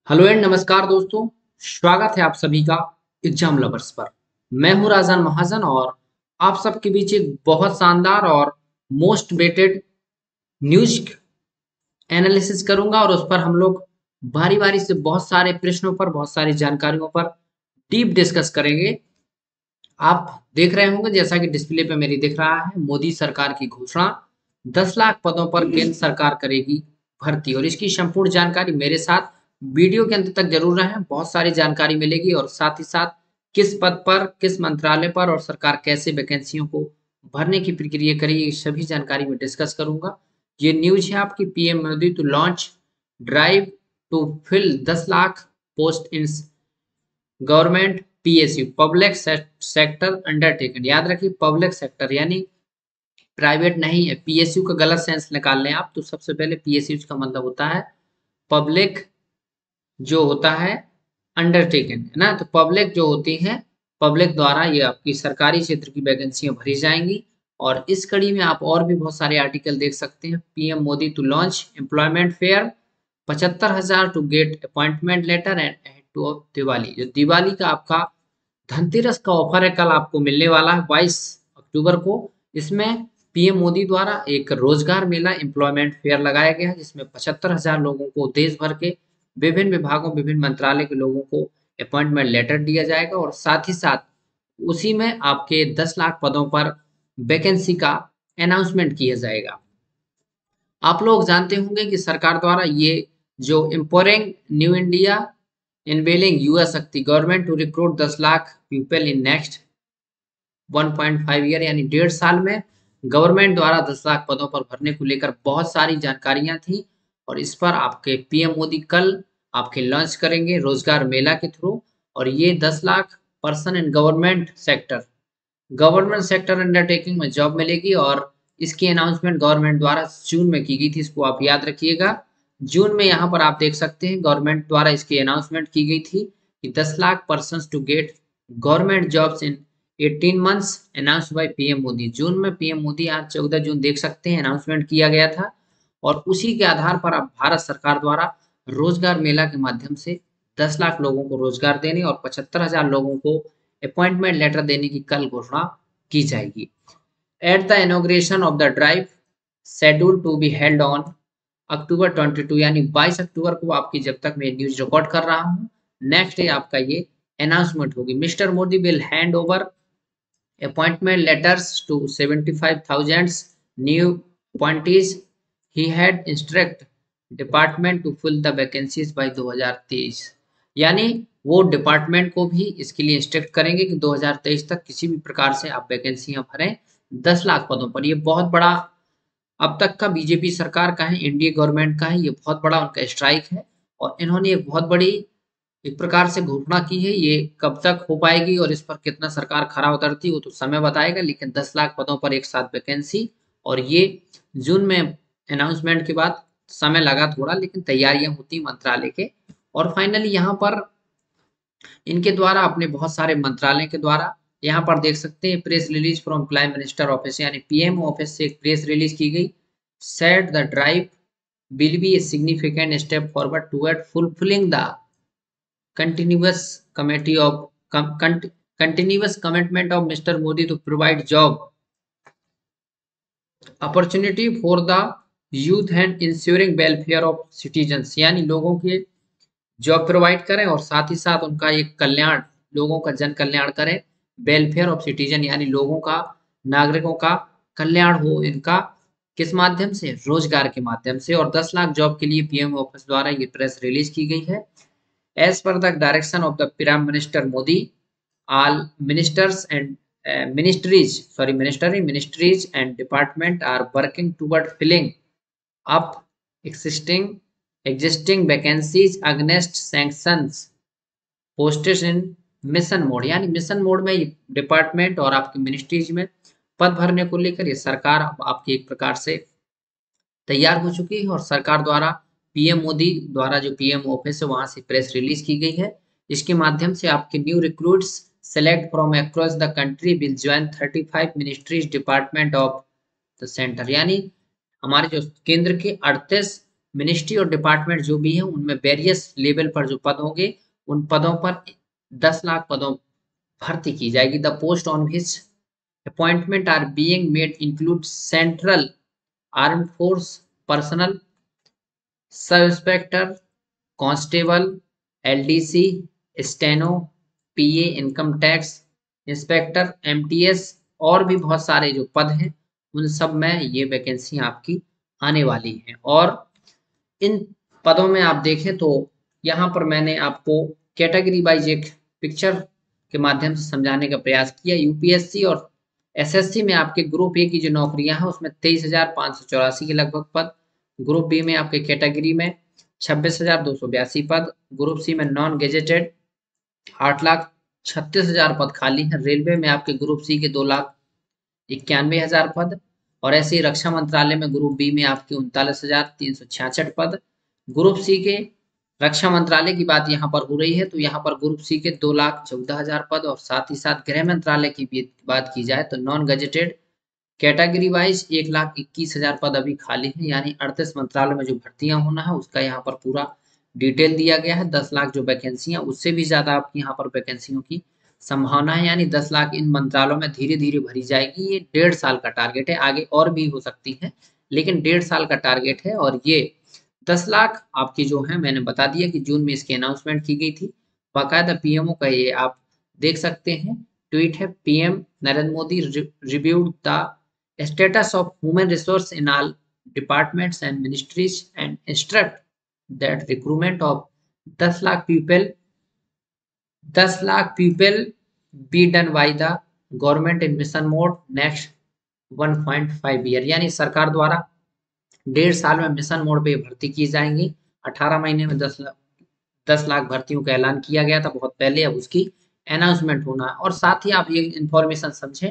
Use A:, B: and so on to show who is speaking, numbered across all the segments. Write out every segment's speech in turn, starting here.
A: Hello and नमस्कार दोस्तों। स्वागत है आप सभी का एग्जाम लवर्स पर। मैं हूं राजन महाजन और आप सबके बीच एक बहुत शानदार और मोस्ट वेटेड न्यूज एनालिसिस करूंगा और उस पर हम लोग बारी बारी से बहुत सारे प्रश्नों पर बहुत सारी जानकारियों पर डीप डिस्कस करेंगे। आप देख रहे होंगे जैसा कि डिस्प्ले पे मेरी दिख रहा है, मोदी सरकार की घोषणा 10 लाख पदों पर केंद्र सरकार करेगी भर्ती और इसकी संपूर्ण जानकारी मेरे साथ वीडियो के अंत तक जरूर रहें। बहुत सारी जानकारी मिलेगी और साथ ही साथ किस पद पर, किस मंत्रालय पर और सरकार कैसे वैकेंसियों को भरने की प्रक्रिया करेगी, ये सभी जानकारी मैं डिस्कस करूंगा। ये न्यूज है आपकी PM Modi to launch drive to fill 10 lakh post in government PSU public sector undertaken. याद रखिए पब्लिक सेक्टर यानी प्राइवेट नहीं है। पीएसयू का गलत सेंस निकाल लें आप तो सबसे पहले पीएसयू का मतलब होता है पब्लिक, जो होता है अंडरटेकन, है ना। तो पब्लिक जो होती है, पब्लिक द्वारा ये आपकी सरकारी क्षेत्र की वैकेंसियां भरी जाएंगी। और इस कड़ी में आप और भी बहुत सारे आर्टिकल देख सकते हैं। PM Modi to launch employment fair 75,000 to get appointment letter and to Diwali. जो दिवाली का आपका धनतेरस का ऑफर है, कल आपको मिलने वाला है 22 अक्टूबर को। इसमें पीएम मोदी द्वारा एक रोजगार मेला एम्प्लॉयमेंट फेयर लगाया गया है जिसमें 75,000 लोगों को देश भर के विभिन्न विभागों, विभिन्न मंत्रालय के लोगों को अपॉइंटमेंट लेटर दिया जाएगा और साथ ही साथ उसी में आपके 10 लाख पदों पर वैकेंसी का अनाउंसमेंट किया जाएगा। आप लोग जानते होंगे कि सरकार द्वारा ये जो empowering new India unveiling yuva shakti government to recruit 10 lakh people in next 1.5 year यानी 1.5 साल में गवर्नमेंट द्वारा 10 लाख पदों पर भरने को लेकर बहुत सारी जानकारियां थी और इस पर आपके पीएम मोदी कल आपके लॉन्च करेंगे रोजगार मेला के थ्रू। और ये 10 lakh person in government sector undertaking में जॉब मिलेगी और इसकी अनाउंसमेंट गवर्नमेंट द्वारा जून में की गई थी, इसको आप याद रखिएगा। जून में यहाँ पर आप देख सकते हैं गवर्नमेंट द्वारा इसकी अनाउंसमेंट की गई थी कि 10 lakh person to get government jobs in 18 months announced by PM Modi. जून में पीएम मोदी आज 14 जून देख सकते हैं अनाउंसमेंट किया गया था और उसी के आधार पर अब भारत सरकार द्वारा रोजगार मेला के माध्यम से 10 लाख लोगों को रोजगार देने और 75,000 लोगों को अपॉइंटमेंट लेटर देने की कल घोषणा की जाएगी। At the inauguration of the drive scheduled to be held on October 22 यानी 22 अक्टूबर को आपकी, जब तक मैं न्यूज रिकॉर्ड कर रहा हूँ, नेक्स्ट डे आपका ये अनाउंसमेंट होगी। Mister Modi will hand over appointment letters to 75,000 new appointees. He had instruct department to fill the vacancies by 2023। यानी वो डिपार्टमेंट को भी इसके लिए इंस्ट्रक्ट करेंगे कि 2023 तक किसी भी प्रकार से आप वैकेंसियां भरें 10 लाख पदों पर। ये बहुत बड़ा अब तक का बीजेपी सरकार का है, इंडिया गवर्नमेंट का है, ये बहुत बड़ा उनका स्ट्राइक है और इन्होंने एक बहुत बड़ी एक प्रकार से घोषणा की है। ये कब तक हो पाएगी और इस पर कितना सरकार खरा उतरती वो तो समय बताएगा, लेकिन 10 लाख पदों पर एक साथ वैकेंसी और ये जून में अनाउंसमेंट के बाद समय लगा थोड़ा, लेकिन तैयारियां होती मंत्रालय के। और फाइनली यहाँ पर इनके द्वारा अपने बहुत सारे मंत्रालय के द्वारा यहाँ पर देख सकते हैं press release from prime minister office यानी पीएम ऑफिस से एक प्रेस रिलीज की गई। Said the drive will be a significant step forward toward fulfilling the continuous continuous commitment of Mr. Modi to provide job opportunity for the youth and ensuring welfare of citizens। यानी लोगों के job provide करें और साथ ही साथ उनका एक कल्याण, लोगों का जन कल्याण करें। वेलफेयर ऑफ सिटीजन यानी लोगों का, नागरिकों का कल्याण हो इनका किस माध्यम से, रोजगार के माध्यम से। और 10 लाख जॉब के लिए पीएम ऑफिस द्वारा ये प्रेस रिलीज की गई है। As per the direction of the Prime Minister Modi, all ministers and ministries and department are working toward filling up existing vacancies against sanctions posted in mission mode. यानी mission mode में department और आपकी ministries में पद भरने को लेकर ये सरकार आपकी एक प्रकार से तैयार हो चुकी है और सरकार द्वारा पीएम मोदी द्वारा जो पीएम ऑफिस है वहां से प्रेस रिलीज की गई है। इसके माध्यम से आपके new recruits select from across the country will join 35 ministries department of the centre. यानी हमारे जो केंद्र के 38 मिनिस्ट्री और डिपार्टमेंट जो भी है उनमें वेरियस लेवल पर जो पद होंगे उन पदों पर 10 लाख पदों भर्ती की जाएगी। The post on which appointment are being made include central armed force personnel, sub inspector, constable, LDC, steno, PA, income tax inspector, MTS और भी बहुत सारे जो पद हैं उन सब में ये वैकेंसी आपकी आने वाली हैं। और इन पदों में आप देखें तो यहाँ पर मैंने आपको कैटेगरी वाइज एक पिक्चर के माध्यम से समझाने का प्रयास किया। यूपीएससी और एसएससी में आपके ग्रुप ए की जो नौकरियां हैं उसमें 23,584 के लगभग पद, ग्रुप बी में आपके कैटेगरी में 26,282 पद, ग्रुप सी में नॉन गेजेटेड 8,36,000 पद खाली हैं। रेलवे में आपके ग्रुप सी के 2,91,000 पद और ऐसे ही रक्षा मंत्रालय में ग्रुप बी में आपके 39,366 पद। ग्रुप सी के रक्षा मंत्रालय की बात यहाँ पर हो रही है तो यहाँ पर ग्रुप सी के 2,14,000 पद और साथ ही साथ गृह मंत्रालय की भी बात की जाए तो नॉन गजेटेड कैटेगरी वाइज 1,21,000 पद अभी खाली हैं। यानी 38 मंत्रालय में जो भर्तियां होना है उसका यहाँ पर पूरा डिटेल दिया गया है। 10 लाख जो वैकेंसियां उससे भी ज्यादा आपकी यहाँ पर वैकेंसियों की संभावना है। यानी 10 लाख इन मंत्रालयों में धीरे धीरे भरी जाएगी। ये 1.5 साल का टारगेट है, आगे और भी हो सकती है लेकिन 1.5 साल का टारगेट है। और ये 10 लाख आपकी जो है मैंने बता दिया कि जून में इसकी अनाउंसमेंट की गई थी। बाकायदा पीएमओ का ये आप देख सकते हैं ट्वीट है, PM Narendra Modi reviewed the status of human resource in all departments and ministries and instruct that recruitment of 10 lakh people be done by the government in mission mode next 1.5 year। यानी सरकार द्वारा 1.5 साल में मिशन मोड पे भर्ती की जाएंगी। 18 महीने में 10 लाख भर्तियों का ऐलान किया गया था बहुत पहले, अब उसकी अनाउंसमेंट होना है। और साथ ही आप ये इंफॉर्मेशन समझें,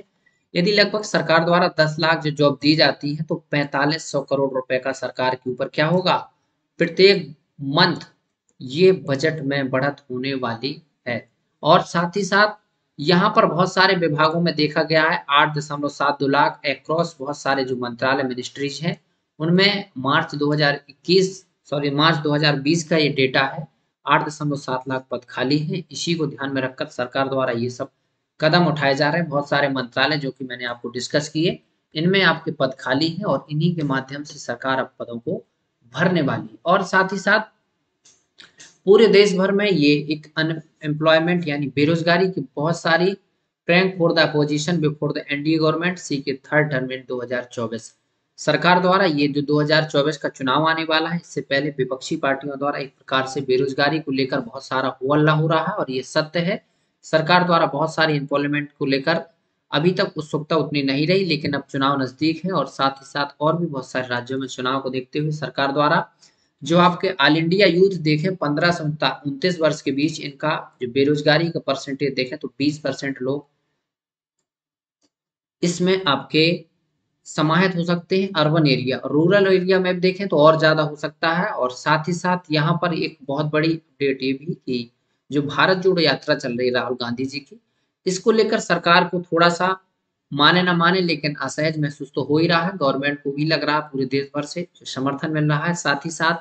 A: यदि लगभग सरकार द्वारा 10 लाख जो जॉब दी जाती है तो 4500 करोड़ रुपए का सरकार के ऊपर क्या होगा, प्रत्येक मंथ ये बजट में बढ़त होने वाली है। और साथ ही साथ यहाँ पर बहुत सारे विभागों में देखा गया है 8.72 लाख एक्रॉस बहुत सारे जो मंत्रालय मिनिस्ट्रीज हैं उनमें मार्च 2020 का ये डेटा है। 8.7 लाख पद खाली हैं। इसी को ध्यान में रखकर सरकार द्वारा ये सब कदम उठाए जा रहे हैं। बहुत सारे मंत्रालय जो कि मैंने आपको डिस्कस किए इनमें आपके पद खाली हैं और इन्हीं के माध्यम से सरकार अब पदों को भरने वाली है। और साथ ही साथ पूरे देश भर में ये एक अनएम्प्लॉयमेंट यानी बेरोजगारी की बहुत सारी prank for the opposition before the NDA government सी के थर्ड टर्म इन 2024। सरकार द्वारा ये जो 2024 का चुनाव आने वाला है इससे पहले विपक्षी पार्टियों द्वारा एक प्रकार से बेरोजगारी को लेकर बहुत सारा हो हल्ला हो रहा है और ये सत्य है। सरकार द्वारा बहुत सारी एम्प्लॉयमेंट को लेकर अभी तक उत्सुकता उतनी नहीं रही, लेकिन अब चुनाव नजदीक है और साथ ही साथ और भी बहुत सारे राज्यों में चुनाव को देखते हुए सरकार द्वारा जो आपके ऑल इंडिया यूथ देखें 15 से 29 वर्ष के बीच इनका जो बेरोजगारी का परसेंटेज देखें तो 20% लोग इसमें आपके समाहित हो सकते हैं। अर्बन एरिया, रूरल एरिया में देखें तो और ज्यादा हो सकता है। और साथ ही साथ यहाँ पर एक बहुत बड़ी अपडेट ये भी कि जो भारत जोड़ो यात्रा चल रही है राहुल गांधी जी की, इसको लेकर सरकार को थोड़ा सा माने ना माने लेकिन असहज महसूस तो हो ही रहा है। गवर्नमेंट को भी लग रहा है पूरे देश भर से समर्थन मिल रहा है। साथ ही साथ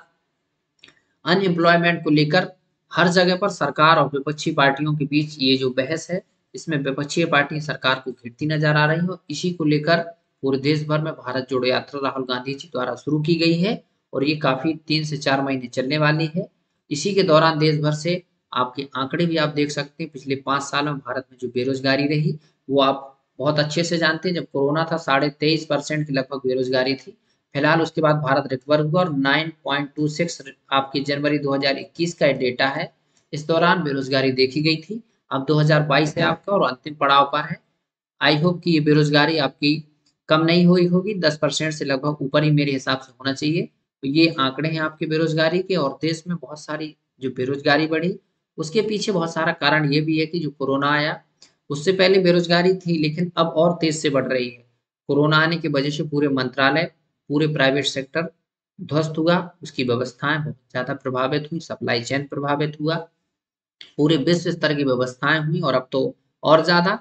A: अनएम्प्लॉयमेंट को लेकर हर जगह पर सरकार और विपक्षी पार्टियों के बीच ये जो बहस है इसमें विपक्षी पार्टी सरकार को घेरती नजर आ रही है। इसी को लेकर पूरे देश भर में भारत जोड़ो यात्रा राहुल गांधी जी द्वारा शुरू की गई है और ये काफी 3 से 4 महीने चलने वाली है। इसी के दौरान देश भर से आपके आंकड़े भी आप देख सकते हैं। पिछले 5 सालों में भारत में जो बेरोजगारी रही वो आप बहुत अच्छे से जानते हैं। जब कोरोना था 23.5% की लगभग बेरोजगारी थी। फिलहाल उसके बाद भारत रिकवर हुआ और 9.26 आपकी जनवरी 2021 का डेटा है। इस दौरान बेरोजगारी देखी गई थी। अब 2022 है आपका और अंतिम पड़ाव पर है। आई होप कि ये बेरोजगारी आपकी कम नहीं हुई होगी, 10% से लगभग ऊपर ही मेरे हिसाब से होना चाहिए। तो ये आंकड़े हैं आपके बेरोजगारी के। और देश में बहुत सारी जो बेरोजगारी बढ़ी उसके पीछे बहुत सारा कारण ये भी है कि जो कोरोना आया उससे पहले बेरोजगारी थी लेकिन अब और तेज से बढ़ रही है। कोरोना आने की वजह से पूरे मंत्रालय, पूरे प्राइवेट सेक्टर ध्वस्त हुआ, उसकी व्यवस्थाएं बहुत ज्यादा प्रभावित हुई, सप्लाई चेन प्रभावित हुआ, पूरे विश्व स्तर की व्यवस्थाएं हुई। और अब तो और ज्यादा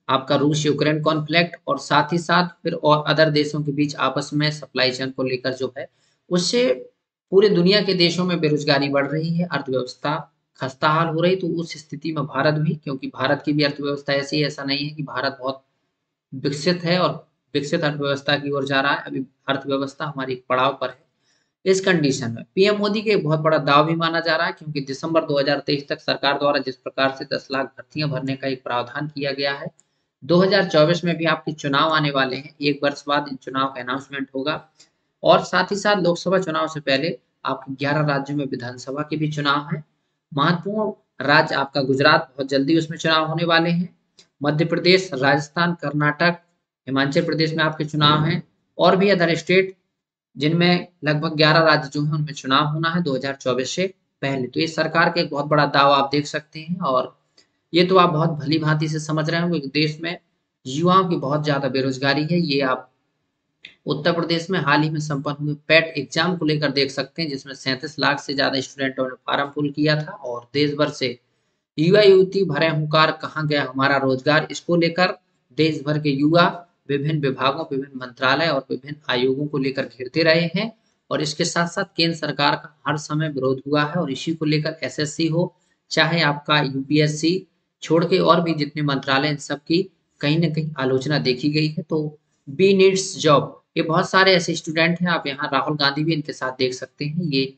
A: आपका रूस यूक्रेन कॉन्फ्लिक्ट और साथ ही साथ फिर और अदर देशों के बीच आपस में सप्लाई चेन को लेकर जो है उससे पूरे दुनिया के देशों में बेरोजगारी बढ़ रही है, अर्थव्यवस्था खस्ताहाल हो रही, तो उस स्थिति में भारत भी, क्योंकि भारत की भी अर्थव्यवस्था ऐसी है, ऐसा नहीं है कि भारत बहुत विकसित है और विकसित अर्थव्यवस्था की ओर जा रहा है, अभी अर्थव्यवस्था हमारी एक पड़ाव पर है। इस कंडीशन में पीएम मोदी के एक बहुत बड़ा दाव भी माना जा रहा है, क्योंकि दिसंबर 2023 तक सरकार द्वारा जिस प्रकार से 10 लाख भर्तियां भरने का एक प्रावधान किया गया है, 2024 में भी आपके चुनाव आने वाले हैं, एक वर्ष बाद इन चुनाव का अनाउंसमेंट होगा और साथ ही साथ लोकसभा चुनाव से पहले आपके 11 राज्यों में विधानसभा के भी चुनाव हैं। महत्वपूर्ण राज्य आपका गुजरात, बहुत जल्दी उसमें चुनाव होने वाले हैं। मध्य प्रदेश, राजस्थान, कर्नाटक, हिमाचल प्रदेश में आपके चुनाव हैं और भी अदर स्टेट जिनमें लगभग 11 राज्य जो हैं उनमें चुनाव होना है 2024 से पहले। तो ये सरकार का एक बहुत बड़ा दाव आप देख सकते हैं और ये तो आप बहुत भली भांति से समझ रहे होंगे कि देश में युवाओं की बहुत ज्यादा बेरोजगारी है। ये आप उत्तर प्रदेश में हाल ही में संपन्न हुए पेट एग्जाम को लेकर देख सकते हैं, जिसमें 37 लाख से ज्यादा स्टूडेंटों ने फॉर्म फिल किया था और देश भर से युवा युवती भरे हुंकार, कहाँ गया हमारा रोजगार, इसको लेकर देश भर के युवा विभिन्न विभागों, विभिन्न मंत्रालय और विभिन्न आयोगों को लेकर घेरते रहे हैं और इसके साथ साथ केंद्र सरकार का हर समय विरोध हुआ है और इसी को लेकर एसएससी हो, चाहे आपका यूपीएससी छोड़ के और भी जितने मंत्रालय, इन सब की कहीं ना कहीं आलोचना देखी गई है। तो बी नीड्स जॉब, ये बहुत सारे ऐसे स्टूडेंट हैं, आप यहाँ राहुल गांधी भी इनके साथ देख सकते हैं। ये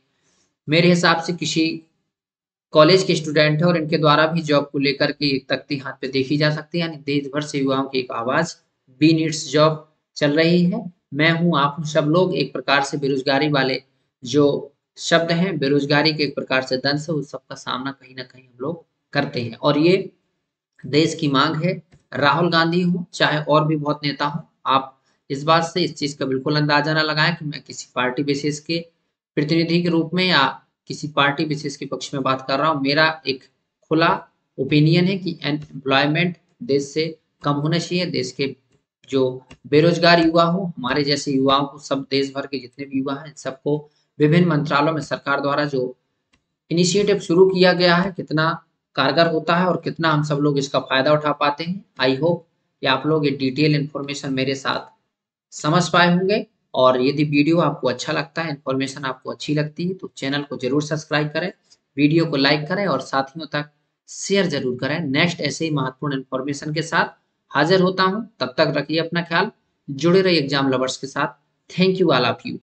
A: मेरे हिसाब से किसी कॉलेज के स्टूडेंट है और इनके द्वारा भी जॉब को लेकर के एक तख्ती हाथ पे देखी जा सकती है, यानी देश भर से युवाओं की एक आवाज बी नीड्स जॉब चल रही है। मैं हूं, आप हूं, सब लोग एक प्रकार से बेरोजगारी वाले जो शब्द हैं, बेरोजगारी के एक प्रकार से दंश है, उस सबका सामना कहीं ना कहीं हम लोग करते हैं और ये देश की मांग है। राहुल गांधी हो चाहे और भी बहुत नेता हो, आप इस बात से इस चीज का बिल्कुल अंदाजा ना लगाएं कि मैं किसी पार्टी विशेष के प्रतिनिधि के रूप में या किसी पार्टी विशेष के पक्ष में बात कर रहा हूँ। मेरा एक खुला ओपिनियन है कि एम्प्लॉयमेंट देश से कम होना चाहिए। देश के जो बेरोजगार युवा हो, हमारे जैसे युवाओं को, सब देश भर के जितने भी युवा हैं, सबको विभिन्न मंत्रालयों में सरकार द्वारा जो इनिशिएटिव शुरू किया गया है, कितना कारगर होता है और कितना हम सब लोग इसका फायदा उठा पाते हैं। आई होप कि आप लोग ये डिटेल इन्फॉर्मेशन मेरे साथ समझ पाए होंगे और यदि वीडियो आपको अच्छा लगता है, इन्फॉर्मेशन आपको अच्छी लगती है, तो चैनल को जरूर सब्सक्राइब करें, वीडियो को लाइक करें और साथियों तक शेयर जरूर करें। नेक्स्ट ऐसे ही महत्वपूर्ण इन्फॉर्मेशन के साथ हाजिर होता हूं, तब तक रखिए अपना ख्याल, जुड़े रहिए एग्जाम लवर्स के साथ। Thank you all of you.